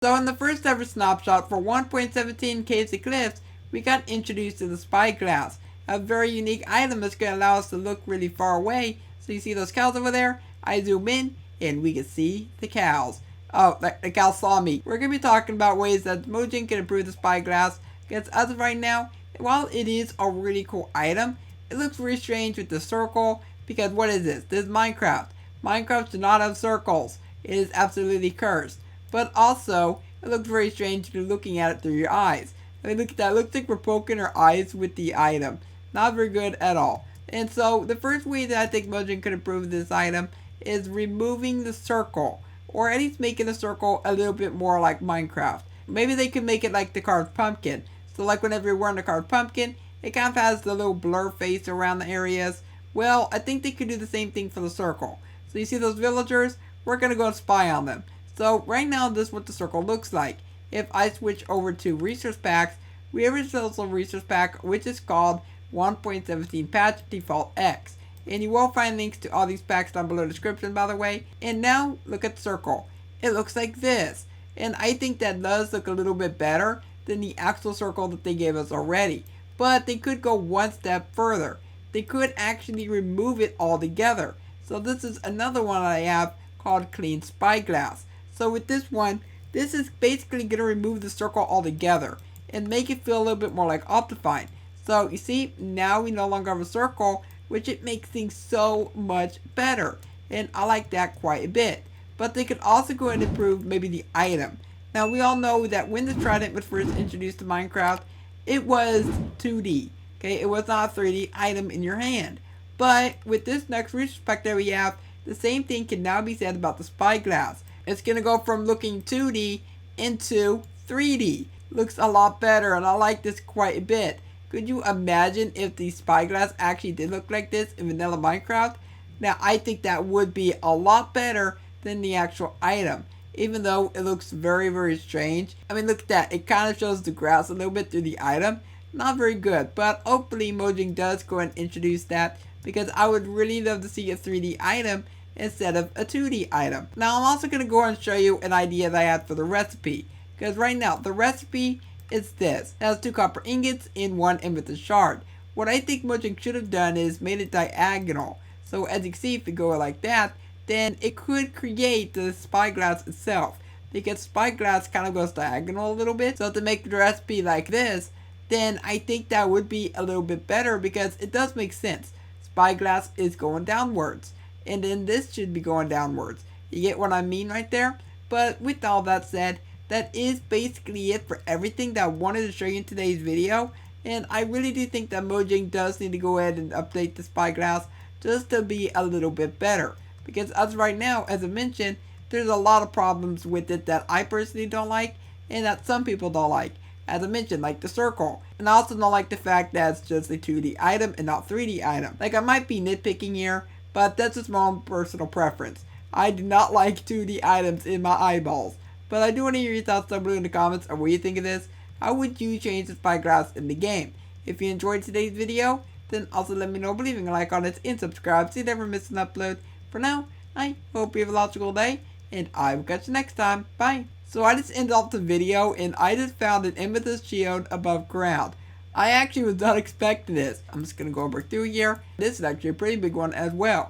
So in the first ever snapshot for 1.17 Caves Eclipse, we got introduced to the Spyglass, a very unique item that's going to allow us to look really far away. So you see those cows over there? I zoom in and we can see the cows. Oh, the cows saw me. We're going to be talking about ways that Mojang can improve the Spyglass, because as of right now, while it is a really cool item, it looks very strange with the circle, because what is this? This is Minecraft. Minecraft does not have circles. It is absolutely cursed. But also, it looks very strange if you're looking at it through your eyes. I mean, look at that. It looks like we're poking our eyes with the item. Not very good at all. And so, the first way that I think Mojang could improve this item is removing the circle. Or at least making the circle a little bit more like Minecraft. Maybe they could make it like the carved pumpkin. So like whenever you're wearing a carved pumpkin, it kind of has the little blur face around the areas. Well, I think they could do the same thing for the circle. So you see those villagers? We're going to go spy on them. So right now, this is what the circle looks like. If I switch over to resource packs, we have a resource pack which is called 1.17 patch default X. And you will find links to all these packs down below the description, by the way. And now, look at the circle. It looks like this. And I think that does look a little bit better than the actual circle that they gave us already. But they could go one step further. They could actually remove it altogether. So this is another one I have called Clean Spyglass. So with this one, this is basically going to remove the circle altogether and make it feel a little bit more like Optifine. So you see, now we no longer have a circle, which it makes things so much better. And I like that quite a bit. But they could also go ahead and improve maybe the item. Now we all know that when the trident was first introduced to Minecraft, it was 2D. Okay, it was not a 3D item in your hand. But with this next resource pack that we have, the same thing can now be said about the Spyglass. It's going to go from looking 2D into 3D. Looks a lot better, and I like this quite a bit. Could you imagine if the Spyglass actually did look like this in vanilla Minecraft? Now, I think that would be a lot better than the actual item, even though it looks very, very strange. I mean, look at that. It kind of shows the grass a little bit through the item. Not very good, but hopefully Mojang does go and introduce that, because I would really love to see a 3D item instead of a 2D item. Now I'm also going to go and show you an idea that I had for the recipe, because right now the recipe is this. It has 2 copper ingots and 1 amethyst shard. What I think Mojang should have done is made it diagonal. So as you can see, if you go like that, then it could create the Spyglass itself, because Spyglass kind of goes diagonal a little bit. So to make the recipe like this, then I think that would be a little bit better, because it does make sense. Spyglass is going downwards, and then this should be going downwards. You get what I mean right there? But with all that said, that is basically it for everything that I wanted to show you in today's video. And I really do think that Mojang does need to go ahead and update the Spyglass just to be a little bit better. Because as of right now, as I mentioned, there's a lot of problems with it that I personally don't like, and that some people don't like. As I mentioned, like the circle. And I also don't like the fact that it's just a 2D item and not 3D item. Like, I might be nitpicking here, but that's just my own personal preference. I do not like 2D items in my eyeballs. But I do want to hear your thoughts down below in the comments on what you think of this. How would you change the Spyglass in the game? If you enjoyed today's video, then also let me know by leaving a like on it and subscribe so you never miss an upload. For now, I hope you have a logical day, and I will catch you next time. Bye! So I just ended off the video, and I just found an amethyst geode above ground. I actually was not expecting this. I'm just going to go over through here. This is actually a pretty big one as well.